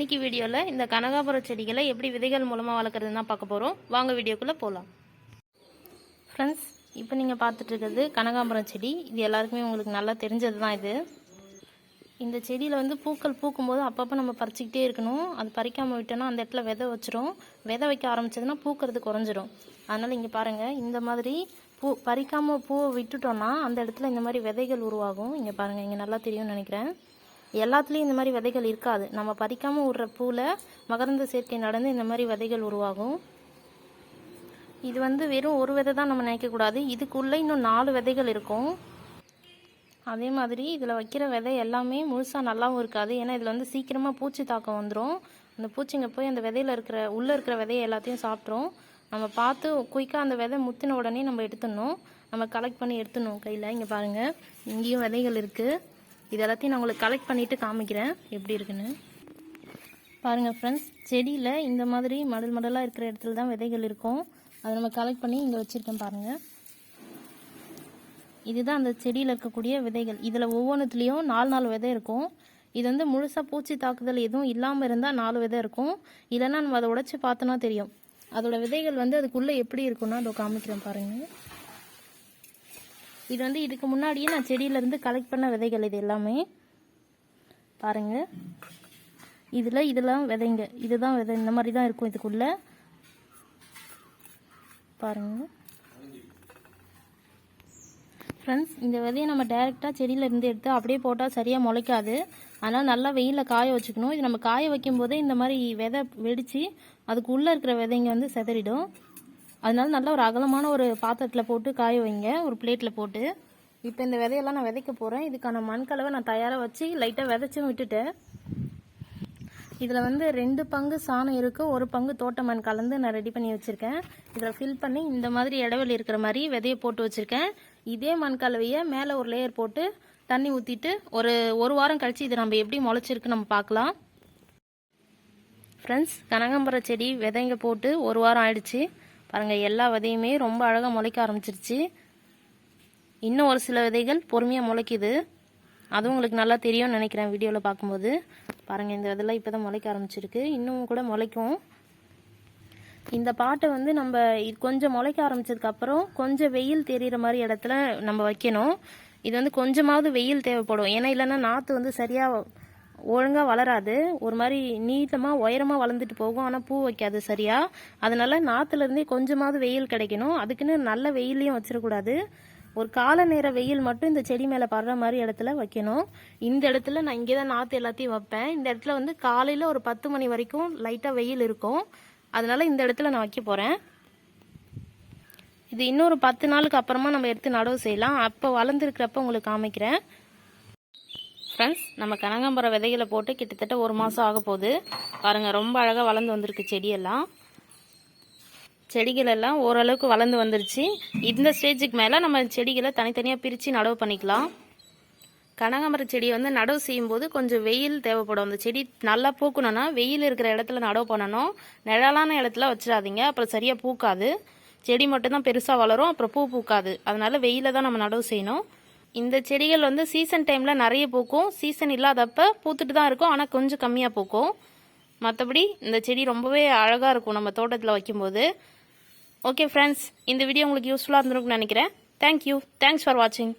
இன்னைக்கு வீடியோவில் இந்த கனகாபர செடிகளை எப்படி விதைகள் மூலமாக வளர்க்குறதுன்னு தான் பார்க்க போகிறோம். வாங்க வீடியோக்குள்ளே போகலாம். ஃப்ரெண்ட்ஸ், இப்போ நீங்கள் பார்த்துட்டு இருக்கிறது கனகாபரம் செடி. இது எல்லாருக்குமே உங்களுக்கு நல்லா தெரிஞ்சது தான். இந்த செடியில் வந்து பூக்கள் பூக்கும்போது அப்பப்போ நம்ம பறிச்சிக்கிட்டே இருக்கணும். அது பறிக்காமல் விட்டோன்னா அந்த இடத்துல விதை வச்சிரும். விதை வைக்க ஆரம்பிச்சதுன்னா பூக்கிறது குறைஞ்சிரும். அதனால் இங்கே பாருங்கள், இந்த மாதிரி பறிக்காமல் பூவை விட்டுட்டோன்னா அந்த இடத்துல இந்த மாதிரி விதைகள் உருவாகும். இங்கே பாருங்கள், இங்கே நல்லா தெரியும்னு நினைக்கிறேன். எல்லாத்துலேயும் இந்த மாதிரி விதைகள் இருக்காது. நம்ம பறிக்காமல் விடுற பூவில் மகரந்த சேர்க்கை நடந்து இந்த மாதிரி விதைகள் உருவாகும். இது வந்து வெறும் ஒரு விதை தான் நம்ம நினைக்கக்கூடாது. இதுக்குள்ளே இன்னும் 4 விதைகள் இருக்கும். அதே மாதிரி இதில் வைக்கிற விதை எல்லாமே முழுசாக நல்லாவும் இருக்காது. ஏன்னா இதில் வந்து சீக்கிரமாக பூச்சி தாக்கம் வந்துடும். அந்த பூச்சிங்க போய் அந்த விதையில் உள்ளே இருக்கிற விதையை எல்லாத்தையும் சாப்பிட்ரும். நம்ம பார்த்து குயிக்காக அந்த விதை முத்தின உடனே நம்ம எடுத்துடணும். நம்ம கலெக்ட் பண்ணி எடுத்துடணும் கையில். இங்கே பாருங்கள், இங்கேயும் விதைகள் இருக்குது. இது எல்லாத்தையும் நான் உங்களுக்கு கலெக்ட் பண்ணிவிட்டு காமிக்கிறேன் எப்படி இருக்குன்னு. பாருங்கள் ஃப்ரெண்ட்ஸ், செடியில் இந்த மாதிரி மடல் மடலாக இருக்கிற இடத்துல தான் விதைகள் இருக்கும். அதை நம்ம கலெக்ட் பண்ணி இங்கே வச்சுருக்கேன் பாருங்கள். இதுதான் அந்த செடியில் இருக்கக்கூடிய விதைகள். இதில் ஒவ்வொன்றுத்துலேயும் 4 விதை இருக்கும். இது வந்து முழுசாக பூச்சி தாக்குதல் எதுவும் இல்லாமல் இருந்தால் 4 விதை இருக்கும். இல்லைன்னா நம்ம அதை உடைச்சி பார்த்தோன்னா தெரியும். அதோட விதைகள் வந்து அதுக்குள்ளே எப்படி இருக்குன்னா அதை காமிக்கிறேன் பாருங்கள். இது வந்து இதுக்கு முன்னாடியே நான் செடியிலேருந்து கலெக்ட் பண்ண விதைகள். இது எல்லாமே பாருங்கள். இதெல்லாம் விதைங்க. இதுதான் விதை. இந்த மாதிரி தான் இருக்கும் இதுக்குள்ளே பாருங்கள் ஃப்ரெண்ட்ஸ். இந்த விதையை நம்ம டைரெக்டாக செடியிலேருந்து எடுத்து அப்படியே போட்டால் சரியாக முளைக்காது. அதனால் நல்லா வெயிலில் காய வச்சுக்கணும். இது நம்ம காய வைக்கும் போதே இந்த மாதிரி விதை வெடித்து அதுக்குள்ளே இருக்கிற விதைங்க வந்து செதறிடும். அதனால நல்லா ஒரு அகலமான ஒரு பாத்திரத்தில் போட்டு காய வைங்க, ஒரு பிளேட்டில் போட்டு. இப்போ இந்த விதையெல்லாம் நான் விதைக்க போகிறேன். இதுக்கான மண்கலவை நான் தயாராக வச்சு லைட்டாக விதைச்சும் விட்டுட்டேன். இதில் வந்து 2 பங்கு சாணம் இருக்குது, 1 பங்கு தோட்ட மண் கலந்து நான் ரெடி பண்ணி வச்சுருக்கேன். இதில் ஃபில் பண்ணி இந்த மாதிரி இடைவெளி இருக்கிற மாதிரி விதையை போட்டு வச்சுருக்கேன். இதே மண் கலவையை மேலே ஒரு லேயர் போட்டு தண்ணி ஊற்றிட்டு ஒரு வாரம் கழித்து இதை நம்ம எப்படி முளைச்சிருக்கு நம்ம பார்க்கலாம். ஃப்ரெண்ட்ஸ், கனகாம்பர செடி விதைங்க போட்டு 1 வாரம் ஆயிடுச்சு. பாருங்கள், எல்லா விதையுமே ரொம்ப அழகாக முளைக்க ஆரம்பிச்சிருச்சு. இன்னும் ஒரு சில விதைகள் பொறுமையாக முளைக்குது. அதுவும் உங்களுக்கு நல்லா தெரியும்னு நினைக்கிறேன் வீடியோவில் பார்க்கும்போது. பாருங்கள், இந்த விதைலாம் இப்போ தான் முளைக்க ஆரம்பிச்சிருக்கு. இன்னும் கூட முளைக்கும். இந்த பாட்டை வந்து நம்ம கொஞ்சம் முளைக்க ஆரம்பிச்சதுக்கப்புறம் கொஞ்சம் வெயில் தெரிகிற மாதிரி இடத்துல நம்ம வைக்கணும். இது வந்து கொஞ்சமாவது வெயில் தேவைப்படும். ஏன்னா இல்லைன்னா நாற்று வந்து சரியாக ஒழுங்காக வளராது. ஒரு மாதிரி நீட்டமாக உயரமாக வளர்ந்துட்டு போகும். ஆனால் பூ வைக்காது சரியாக. அதனால நாற்றுலேருந்தே கொஞ்சமாவது வெயில் கிடைக்கணும். அதுக்குன்னு நல்ல வெயிலையும் வச்சிடக்கூடாது. ஒரு கால நேர வெயில் மட்டும் இந்த செடி மேலே படுற மாதிரி இடத்துல வைக்கணும். இந்த இடத்துல நான் இங்கே தான் நாற்று எல்லாத்தையும் வைப்பேன். இந்த இடத்துல வந்து காலையில் ஒரு 10 மணி வரைக்கும் லைட்டாக வெயில் இருக்கும். அதனால இந்த இடத்துல நான் வைக்க போகிறேன். இது இன்னொரு 10 நாளுக்கு அப்புறமா நம்ம எடுத்து நடவு செய்யலாம். அப்போ வளர்ந்துருக்கிறப்ப உங்களுக்கு காமிக்கிறேன். ஃப்ரெண்ட்ஸ், நம்ம கனகாம்பர விதைகளை போட்டு கிட்டத்தட்ட 1 மாதம் ஆக போகுது. பாருங்கள், ரொம்ப அழகாக வளர்ந்து வந்திருக்கு செடிகள் எல்லாம் ஓரளவுக்கு வளர்ந்து வந்துருச்சு. இந்த ஸ்டேஜுக்கு மேலே நம்ம செடிகளை தனித்தனியாக பிரித்து நடவு பண்ணிக்கலாம். கனகாம்பர செடியை வந்து நடவு செய்யும்போது கொஞ்சம் வெயில் தேவைப்படும். அந்த செடி நல்லா பூக்கணும்னா வெயில் இருக்கிற இடத்துல நடவு பண்ணணும். நிழலான இடத்துல வச்சிடாதீங்க, அப்புறம் சரியாக பூக்காது. செடி மட்டும்தான் பெருசாக வளரும், அப்புறம் பூ பூக்காது. அதனால வெயில தான் நம்ம நடவு செய்யணும். இந்த செடிகள் வந்து சீசன் டைமில் நிறைய பூக்கும். சீசன் இல்லாதப்ப பூத்துட்டு தான் இருக்கும், ஆனால் கொஞ்சம் கம்மியாக பூக்கும். மற்றபடி இந்த செடி ரொம்பவே அழகாக இருக்கும் நம்ம தோட்டத்தில் வைக்கும்போது. ஓகே ஃப்ரெண்ட்ஸ், இந்த வீடியோ உங்களுக்கு யூஸ்ஃபுல்லாக இருந்திருக்கும்னு நினைக்கிறேன். தேங்க்யூ. தேங்க்ஸ் ஃபார் வாட்சிங்.